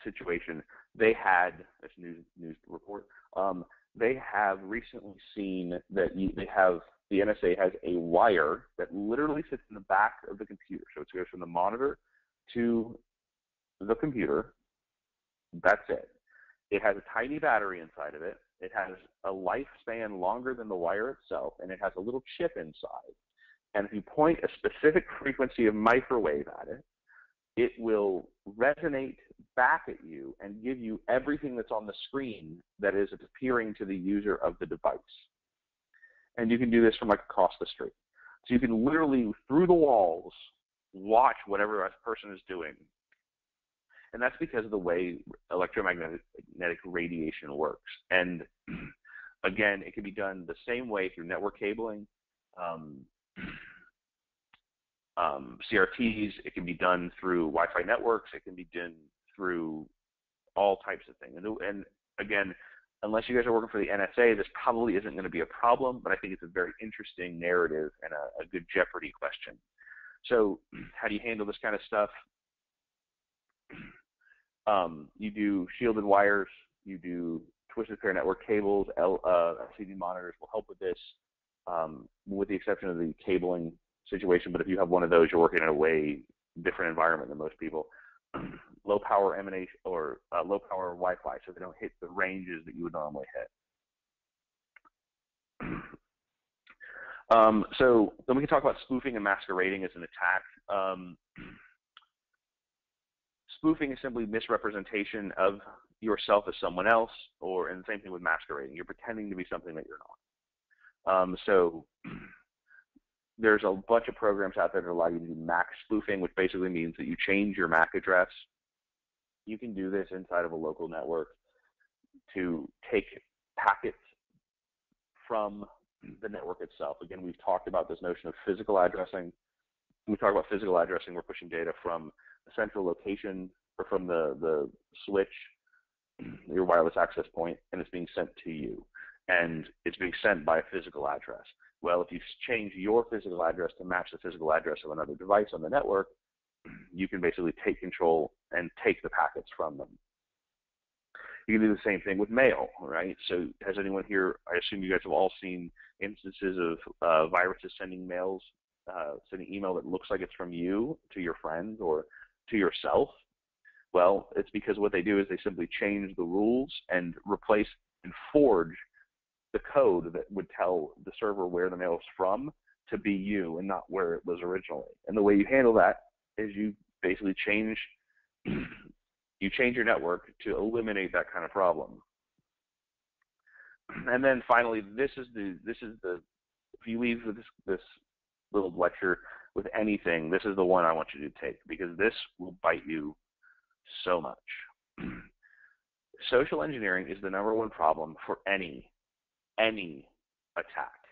Speaker 1: situation, they had this news report. They have recently seen that the NSA has a wire that literally sits in the back of the computer. So it goes from the monitor to the computer. That's it. It has a tiny battery inside of it. It has a lifespan longer than the wire itself, and it has a little chip inside. And if you point a specific frequency of microwave at it, it will resonate back at you and give you everything that's on the screen that is appearing to the user of the device. And you can do this from like across the street. So you can literally, through the walls, watch whatever a person is doing. And that's because of the way electromagnetic radiation works. And again, it can be done the same way through network cabling, CRTs. It can be done through Wi-Fi networks. It can be done through all types of things. And again, unless you guys are working for the NSA, this probably isn't going to be a problem, but I think it's a very interesting narrative and a good Jeopardy question. So how do you handle this kind of stuff? You do shielded wires, you do twisted pair network cables, LCD monitors will help with this, with the exception of the cabling situation. But if you have one of those, you're working in a way different environment than most people. Low power emanation or low power Wi-Fi, so they don't hit the ranges that you would normally hit. So then we can talk about spoofing and masquerading as an attack. Spoofing is simply misrepresentation of yourself as someone else, and the same thing with masquerading. You're pretending to be something that you're not. So there's a bunch of programs out there that allow you to do MAC spoofing, which basically means that you change your MAC address. You can do this inside of a local network to take packets from the network itself. Again, we've talked about this notion of physical addressing. When we talk about physical addressing, we're pushing data from a central location or from the switch, your wireless access point, and it's being sent to you. And it's being sent by a physical address. Well, if you change your physical address to match the physical address of another device on the network, you can basically take control and take the packets from them. You can do the same thing with mail, right? So has anyone here, I assume you guys have all seen instances of viruses sending email that looks like it's from you to your friends or to yourself. Well, it's because what they do is they simply change the rules and replace and forge the code that would tell the server where the mail is from to be you and not where it was originally. And the way you handle that is you basically change your network to eliminate that kind of problem. And then finally, this is the if you leave this little lecture with anything, this is the one I want you to take, because this will bite you so much. Social engineering is the #1 problem for any attack.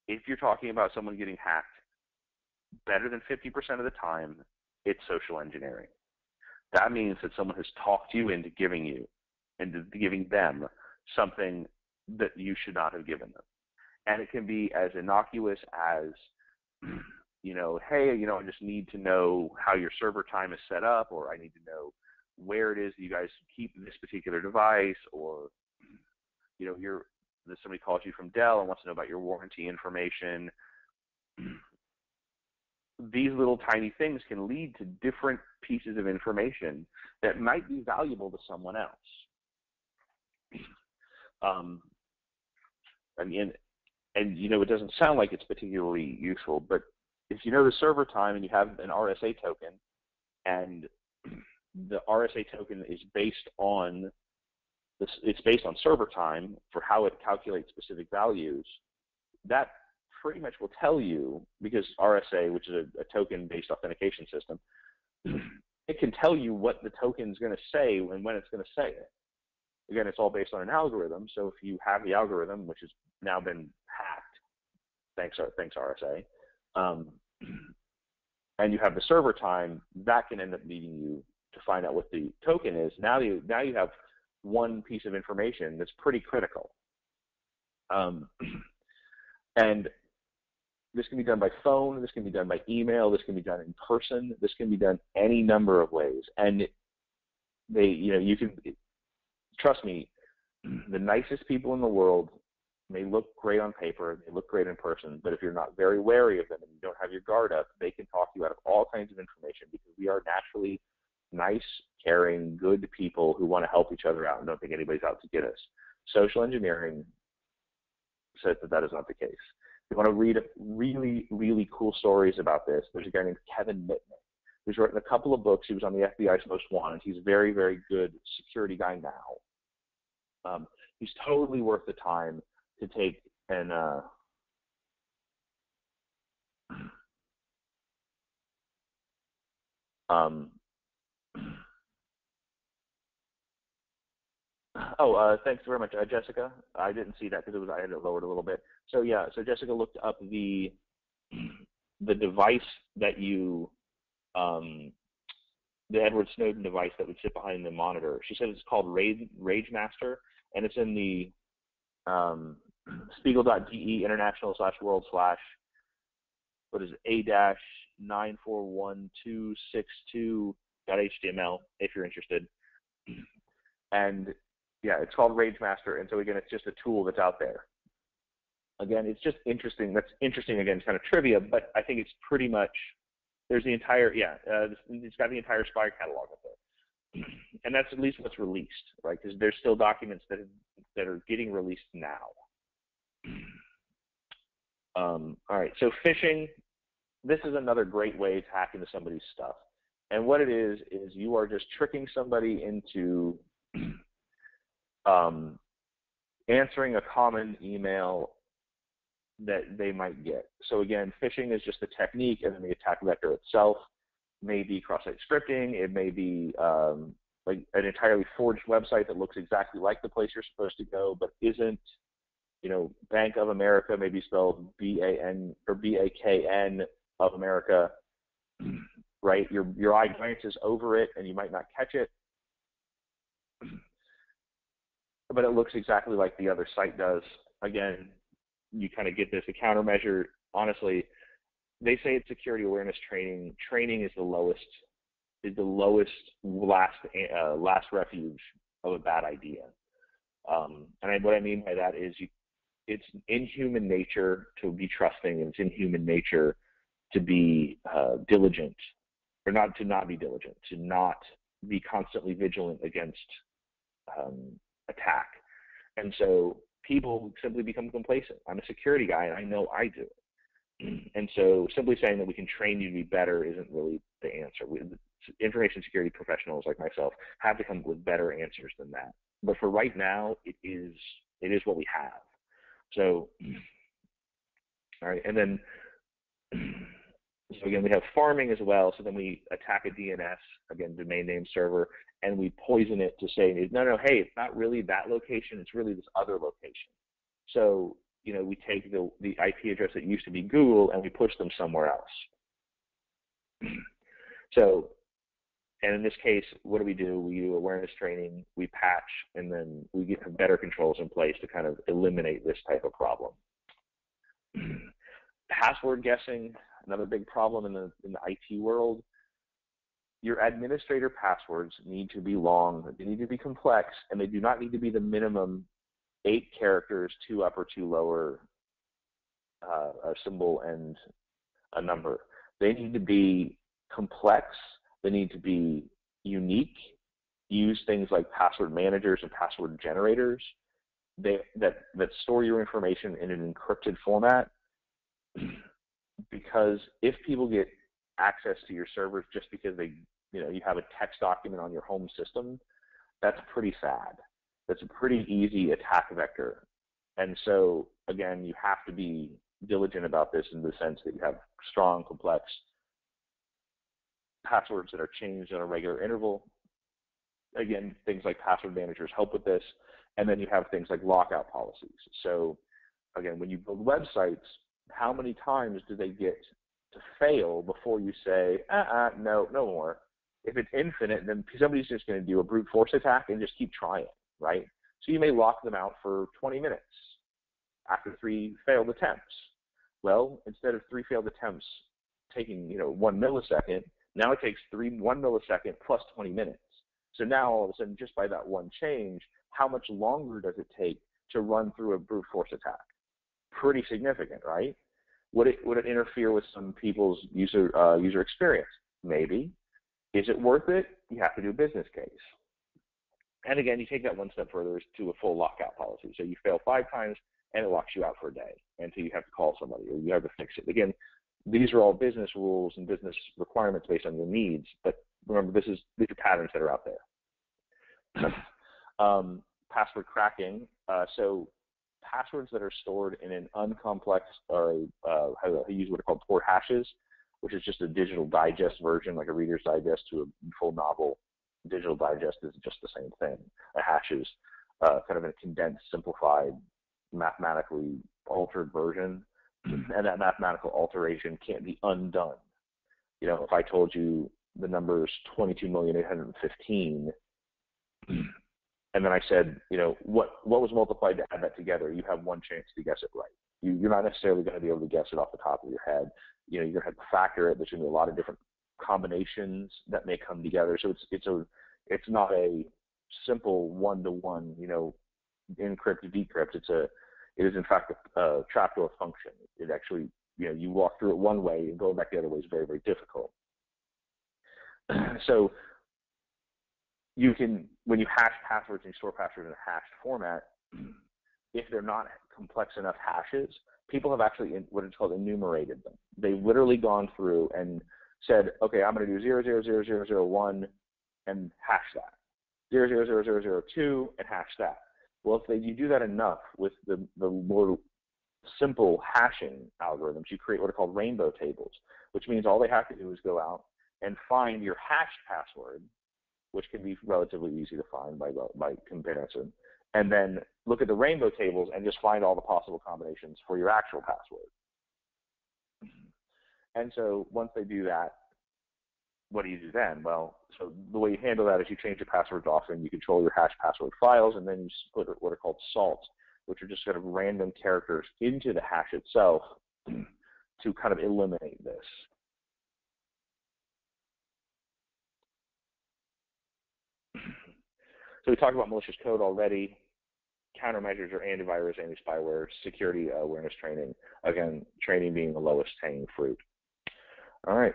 Speaker 1: If you're talking about someone getting hacked, better than 50% of the time, it's social engineering. That means that someone has talked you into giving them something that you should not have given them. And it can be as innocuous as, hey, I just need to know how your server time is set up, or I need to know where it is that you guys keep this particular device, or, somebody calls you from Dell and wants to know about your warranty information. These little tiny things can lead to different pieces of information that might be valuable to someone else. It doesn't sound like it's particularly useful, but if you know the server time and you have an RSA token, and the RSA token is based on server time for how it calculates specific values, that pretty much will tell you, because RSA, which is a token-based authentication system, it can tell you what the token is going to say and when it's going to say it. Again, it's all based on an algorithm, so if you have the algorithm, which has now been hacked, thanks RSA, and you have the server time, that can end up leading you to find out what the token is. Now you have one piece of information that's pretty critical. And this can be done by phone, this can be done by email, this can be done in person, this can be done any number of ways. And you can, trust me, the nicest people in the world may look great on paper, they look great in person, but if you're not very wary of them and you don't have your guard up, they can talk you out of all kinds of information, because we are naturally nice, caring, good people who want to help each other out and don't think anybody's out to get us. Social engineering says that is not the case. If you want to read really, really cool stories about this, there's a guy named Kevin Mitnick who's written a couple of books. He was on the FBI's Most Wanted. He's a very, very good security guy now. He's totally worth the time to take and thanks very much, Jessica. I didn't see that because I had it lowered a little bit. So yeah, so Jessica looked up the device that the Edward Snowden device that would sit behind the monitor. She said it's called Rage Master, and it's in the spiegel.de international/world/ what is it, A-941262 .html if you're interested. And yeah, it's called RageMaster. And so again, it's just a tool that's out there. Again, it's just interesting. That's interesting. Again, it's kind of trivia, but I think it's pretty much, there's the entire, it's got the entire Spire catalog up there. And that's at least what's released, right? Because there's still documents that are getting released now. All right, so phishing, this is another great way to hack into somebody's stuff. And what it is you are just tricking somebody into answering a common email that they might get. So again, phishing is just a technique, and then the attack vector itself may be cross-site scripting. It may be like an entirely forged website that looks exactly like the place you're supposed to go, but isn't. You know, Bank of America may be spelled B-A-N or B-A-K-N of America, right? Your eye glances over it, and you might not catch it, but it looks exactly like the other site does. Again, you kind of get this. A countermeasure, honestly, they say it's security awareness training. Training is the lowest last refuge of a bad idea. What I mean by that is it's in human nature to be trusting, and it's in human nature to be diligent, or not to not be diligent, to not be constantly vigilant against attack. And so people simply become complacent. I'm a security guy, and I know I do it. And so simply saying that we can train you to be better isn't really the answer. Information security professionals like myself have to come up with better answers than that. But for right now, it is what we have. So, all right, and then, so again, we have farming as well. So then we attack a DNS, again, domain name server, and we poison it to say, no, hey, it's not really that location, it's really this other location. So, you know, we take the IP address that used to be Google and we push them somewhere else. So, and in this case, what do? We do awareness training, we patch, and then we get better controls in place to kind of eliminate this type of problem. Password guessing, another big problem in the IT world. Your administrator passwords need to be long, they need to be complex, and they do not need to be the minimum 8 characters, 2 upper, 2 lower, a symbol and a number. They need to be complex. They need to be unique. Use things like password managers and password generators that store your information in an encrypted format. Because if people get access to your servers just because you have a text document on your home system, that's pretty sad. That's a pretty easy attack vector. And so again, you have to be diligent about this in the sense that you have strong, complex passwords that are changed on a regular interval. Again, things like password managers help with this. And then you have things like lockout policies. So again, when you build websites, how many times do they get to fail before you say, no more? If it's infinite, then somebody's just going to do a brute force attack and just keep trying, right? So you may lock them out for 20 minutes after 3 failed attempts. Well, instead of 3 failed attempts taking 1 millisecond, now it takes 1 millisecond plus 20 minutes. So now all of a sudden, just by that one change, how much longer does it take to run through a brute force attack? Pretty significant, right? Would it interfere with some people's user experience? Maybe. Is it worth it? You have to do a business case. And again, you take that one step further to a full lockout policy. So you fail 5 times, and it locks you out for a day until you have to call somebody or you have to fix it. Again, these are all business rules and business requirements based on your needs. But remember, these are patterns that are out there. Password cracking. So passwords that are stored in an uncomplex, or I use what are called port hashes, which is just a digital digest version, like a Reader's Digest to a full novel. Digital digest is just the same thing. A hash is kind of a condensed, simplified, mathematically altered version, and that mathematical alteration can't be undone. If I told you the number is 22,815,000, and then I said, what was multiplied to add that together? You have 1 chance to guess it right. You're not necessarily going to be able to guess it off the top of your head. You're going to have to factor it. There's going to be a lot of different combinations that may come together. So it's not a simple one-to-one, encrypt decrypt. It is in fact a trapdoor function. It actually, you walk through it one way and going back the other way is very, very difficult. So you can, when you hash passwords and you store passwords in a hashed format, if they're not complex enough hashes, people have actually what is called enumerated them. They've literally gone through and said, okay, I'm going to do 0000001 and hash that, 0000002 and hash that. Well, if you do that enough with the more simple hashing algorithms, you create what are called rainbow tables, which means all they have to do is go out and find your hashed password, which can be relatively easy to find by comparison, and then look at the rainbow tables and just find all the possible combinations for your actual password. And so once they do that, what do you do then? Well, so the way you handle that is you change your passwords often, you control your hash password files, and then you put what are called salts, which are just sort of random characters into the hash itself to kind of eliminate this. So we talked about malicious code already, countermeasures or antivirus, anti-spyware, security awareness training. Again, training being the lowest hanging fruit. All right.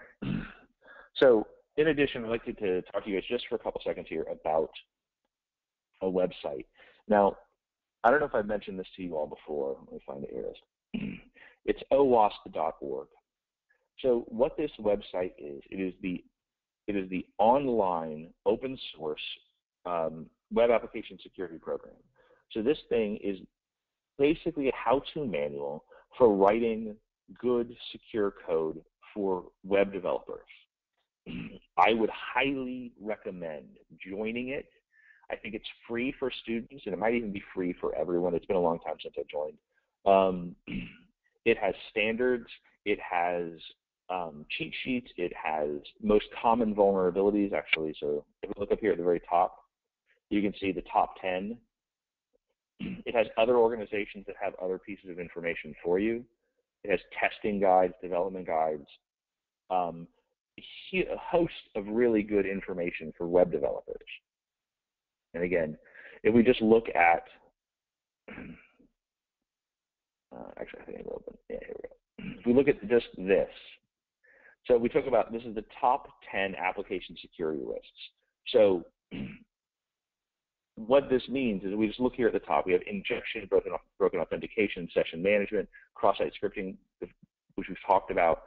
Speaker 1: So in addition, I'd like to talk to you guys just for a couple seconds here about a website. Now, I don't know if I've mentioned this to you all before. Let me find it here. It's owasp.org. So what this website is, it is the online open source web application security program. So this thing is basically a how-to manual for writing good, secure code for web developers. I would highly recommend joining it. I think it's free for students, and it might even be free for everyone. It's been a long time since I joined. It has standards. It has cheat sheets. It has most common vulnerabilities, actually. So if we look up here at the very top, you can see the top 10. It has other organizations that have other pieces of information for you. It has testing guides, development guides, a host of really good information for web developers. And again, if we just look at, actually I think it'll open, yeah, here we go. If we look at just this, so we talk about, this is the top 10 application security risks. So what this means is we just look here at the top. We have injection, broken authentication, session management, cross-site scripting, which we've talked about,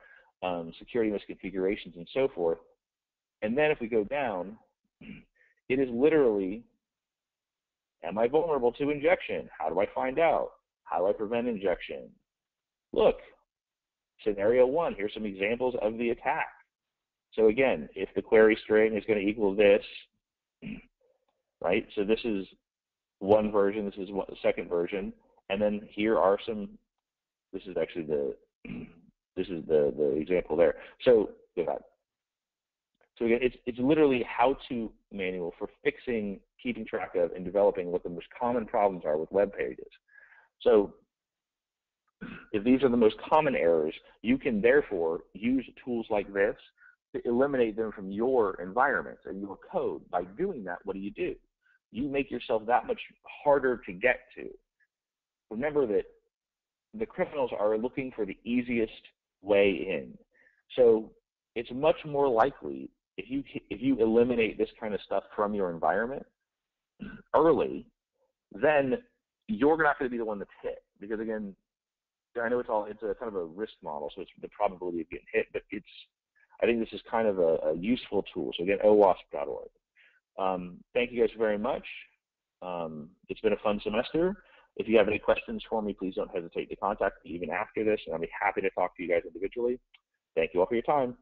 Speaker 1: security misconfigurations, and so forth. And then if we go down, it is literally, am I vulnerable to injection? How do I find out? How do I prevent injection? Look, scenario 1, here's some examples of the attack. So again, if the query string is going to equal this, right? So this is one version, this is the second version, and then here are some, this is actually the example there. So again, it's literally a how-to manual for fixing, keeping track of, and developing what the most common problems are with web pages. So if these are the most common errors, you can therefore use tools like this to eliminate them from your environment and your code. By doing that, what do? You make yourself that much harder to get to. Remember that the criminals are looking for the easiest way in. So it's much more likely if you eliminate this kind of stuff from your environment early, then you're not going to be the one that's hit. Because again, I know it's a kind of a risk model, so it's the probability of getting hit, but I think this is kind of a useful tool. So again, owasp.org. Thank you guys very much. It's been a fun semester. If you have any questions for me, please don't hesitate to contact me even after this, and I'll be happy to talk to you guys individually. Thank you all for your time.